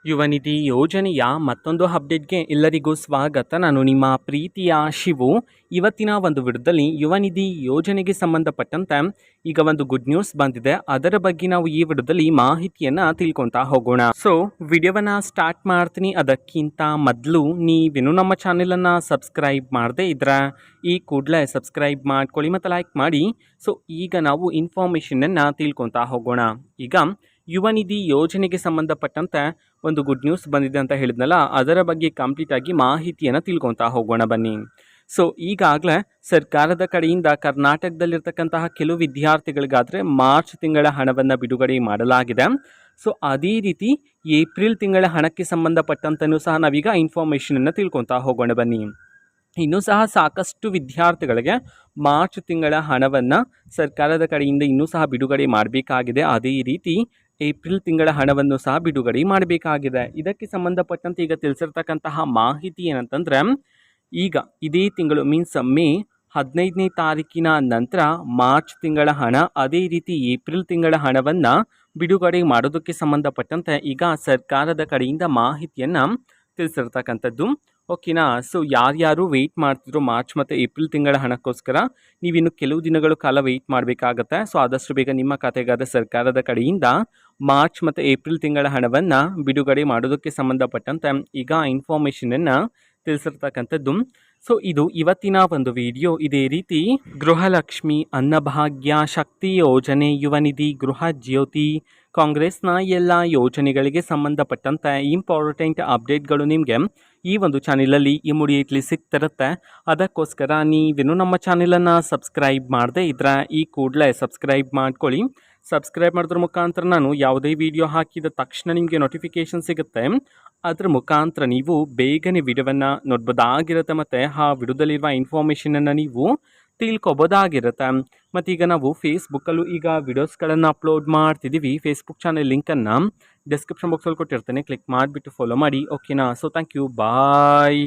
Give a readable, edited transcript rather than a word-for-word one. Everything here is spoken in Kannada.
ಯುವ ನಿಧಿ ಯೋಜನೆಯ ಮತ್ತೊಂದು ಅಪ್ಡೇಟ್ಗೆ ಎಲ್ಲರಿಗೂ ಸ್ವಾಗತ. ನಾನು ನಿಮ್ಮ ಪ್ರೀತಿಯ ಶಿವು. ಇವತ್ತಿನ ಒಂದು ವಿಡಿಯೋದಲ್ಲಿ ಯುವ ನಿಧಿ ಯೋಜನೆಗೆ ಸಂಬಂಧಪಟ್ಟಂತೆ ಈಗ ಒಂದು ಗುಡ್ ನ್ಯೂಸ್ ಬಂದಿದೆ. ಅದರ ಬಗ್ಗೆ ನಾವು ಈ ವಿಡಿಯೋದಲ್ಲಿ ಮಾಹಿತಿಯನ್ನು ತಿಳ್ಕೊತಾ ಹೋಗೋಣ. ಸೊ ವಿಡಿಯೋವನ್ನು ಸ್ಟಾರ್ಟ್ ಮಾಡ್ತೀನಿ. ಅದಕ್ಕಿಂತ ಮೊದಲು ನೀವೇನು ನಮ್ಮ ಚಾನೆಲನ್ನು ಸಬ್ಸ್ಕ್ರೈಬ್ ಮಾಡದೇ ಇದ್ರೆ ಈ ಕೂಡಲೇ ಸಬ್ಸ್ಕ್ರೈಬ್ ಮಾಡ್ಕೊಳ್ಳಿ ಮತ್ತು ಲೈಕ್ ಮಾಡಿ. ಸೊ ಈಗ ನಾವು ಇನ್ಫಾರ್ಮೇಷನನ್ನು ತಿಳ್ಕೊತಾ ಹೋಗೋಣ. ಈಗ ಯುವ ನಿಧಿ ಯೋಜನೆಗೆ ಸಂಬಂಧಪಟ್ಟಂತೆ ಒಂದು ಗುಡ್ ನ್ಯೂಸ್ ಬಂದಿದೆ ಅಂತ ಹೇಳಿದ್ನಲ್ಲ, ಅದರ ಬಗ್ಗೆ ಕಂಪ್ಲೀಟಾಗಿ ಮಾಹಿತಿಯನ್ನು ತಿಳ್ಕೊತಾ ಹೋಗೋಣ ಬನ್ನಿ. ಸೊ ಈಗಾಗಲೇ ಸರ್ಕಾರದ ಕಡೆಯಿಂದ ಕರ್ನಾಟಕದಲ್ಲಿರ್ತಕ್ಕಂತಹ ಕೆಲವು ವಿದ್ಯಾರ್ಥಿಗಳಿಗಾದರೆ ಮಾರ್ಚ್ ತಿಂಗಳ ಹಣವನ್ನು ಬಿಡುಗಡೆ ಮಾಡಲಾಗಿದೆ. ಸೊ ಅದೇ ರೀತಿ ಏಪ್ರಿಲ್ ತಿಂಗಳ ಹಣಕ್ಕೆ ಸಂಬಂಧಪಟ್ಟಂತನೂ ಸಹ ನಾವೀಗ ಇನ್ಫಾರ್ಮೇಷನನ್ನು ತಿಳ್ಕೊತಾ ಹೋಗೋಣ ಬನ್ನಿ. ಇನ್ನೂ ಸಹ ಸಾಕಷ್ಟು ವಿದ್ಯಾರ್ಥಿಗಳಿಗೆ ಮಾರ್ಚ್ ತಿಂಗಳ ಹಣವನ್ನು ಸರ್ಕಾರದ ಕಡೆಯಿಂದ ಇನ್ನೂ ಸಹ ಬಿಡುಗಡೆ ಮಾಡಬೇಕಾಗಿದೆ. ಅದೇ ರೀತಿ ಏಪ್ರಿಲ್ ತಿಂಗಳ ಹಣವನ್ನು ಸಹ ಬಿಡುಗಡೆ ಮಾಡಬೇಕಾಗಿದೆ. ಇದಕ್ಕೆ ಸಂಬಂಧಪಟ್ಟಂತೆ ಈಗ ತಿಳಿಸಿರ್ತಕ್ಕಂತಹ ಮಾಹಿತಿ ಏನಂತಂದರೆ, ಈಗ ಇದೇ ತಿಂಗಳು ಮೀನ್ಸ್ ಮೇ 15ನೇ ತಾರೀಕಿನ ನಂತರ ಮಾರ್ಚ್ ತಿಂಗಳ ಹಣ, ಅದೇ ರೀತಿ ಏಪ್ರಿಲ್ ತಿಂಗಳ ಹಣವನ್ನು ಬಿಡುಗಡೆ ಮಾಡೋದಕ್ಕೆ ಸಂಬಂಧಪಟ್ಟಂತೆ ಈಗ ಸರ್ಕಾರದ ಕಡೆಯಿಂದ ಮಾಹಿತಿಯನ್ನು ತಿಳಿಸಿರ್ತಕ್ಕಂಥದ್ದು. ಓಕೆನಾ. ಸೊ ಯಾರ್ಯಾರು ವೆಯ್ಟ್ ಮಾಡ್ತಿದ್ರು ಮಾರ್ಚ್ ಮತ್ತು ಏಪ್ರಿಲ್ ತಿಂಗಳ ಹಣಕ್ಕೋಸ್ಕರ, ನೀವಿನ್ನು ಕೆಲವು ದಿನಗಳು ಕಾಲ ವೆಯ್ಟ್ ಮಾಡಬೇಕಾಗತ್ತೆ. ಸೊ ಆದಷ್ಟು ಬೇಗ ನಿಮ್ಮ ಖಾತೆಗಾದ ಸರ್ಕಾರದ ಕಡೆಯಿಂದ ಮಾರ್ಚ್ ಮತ್ತು ಏಪ್ರಿಲ್ ತಿಂಗಳ ಹಣವನ್ನು ಬಿಡುಗಡೆ ಮಾಡೋದಕ್ಕೆ ಸಂಬಂಧಪಟ್ಟಂತೆ ಈಗ ಇನ್ಫಾರ್ಮೇಷನನ್ನು ತಿಳಿಸಿರ್ತಕ್ಕಂಥದ್ದು. ಸೊ ಇದು ಇವತ್ತಿನ ಒಂದು ವಿಡಿಯೋ. ಇದೇ ರೀತಿ ಗೃಹಲಕ್ಷ್ಮಿ, ಅನ್ನಭಾಗ್ಯ, ಶಕ್ತಿ ಯೋಜನೆ, ಯುವ ನಿಧಿ, ಗೃಹ ಜ್ಯೋತಿ, ಕಾಂಗ್ರೆಸ್ನ ಎಲ್ಲ ಯೋಜನೆಗಳಿಗೆ ಸಂಬಂಧಪಟ್ಟಂತೆ ಇಂಪಾರ್ಟೆಂಟ್ ಅಪ್ಡೇಟ್ಗಳು ನಿಮಗೆ ಈ ಒಂದು ಚಾನೆಲಲ್ಲಿ ಇಮಿಡಿಯೇಟ್ಲಿ ಸಿಗ್ತಿರುತ್ತೆ. ಅದಕ್ಕೋಸ್ಕರ ನೀವೇನು ನಮ್ಮ ಚಾನೆಲನ್ನು ಸಬ್ಸ್ಕ್ರೈಬ್ ಮಾಡದೇ ಇದ್ರೆ ಈ ಕೂಡಲೇ ಸಬ್ಸ್ಕ್ರೈಬ್ ಮಾಡ್ಕೊಳ್ಳಿ. ಸಬ್ಸ್ಕ್ರೈಬ್ ಮಾಡೋದ್ರ ಮುಖಾಂತರ ನಾನು ಯಾವುದೇ ವಿಡಿಯೋ ಹಾಕಿದ ತಕ್ಷಣ ನಿಮಗೆ ನೋಟಿಫಿಕೇಷನ್ ಸಿಗುತ್ತೆ. ಅದರ ಮುಖಾಂತರ ನೀವು ಬೇಗನೆ ವಿಡಿಯೋವನ್ನು ನೋಡ್ಬೋದಾಗಿರುತ್ತೆ ಮತ್ತು ಆ ವಿಡಿಯೋದಲ್ಲಿರುವ ಇನ್ಫಾರ್ಮೇಷನನ್ನು ನೀವು ತಿಳ್ಕೊಬೋದಾಗಿರುತ್ತೆ. ಮತ್ತೀಗ ನಾವು ಫೇಸ್ಬುಕ್ಕಲ್ಲೂ ಈಗ ವಿಡಿಯೋಸ್ಗಳನ್ನು ಅಪ್ಲೋಡ್ ಮಾಡ್ತಿದ್ದೀವಿ. ಫೇಸ್ಬುಕ್ ಚಾನೆಲ್ ಲಿಂಕನ್ನು ಡಿಸ್ಕ್ರಿಪ್ಷನ್ ಬಾಕ್ಸಲ್ಲಿ ಕೊಟ್ಟಿರ್ತೇನೆ, ಕ್ಲಿಕ್ ಮಾಡಿಬಿಟ್ಟು ಫಾಲೋ ಮಾಡಿ. ಓಕೆನಾ. So thank you, bye.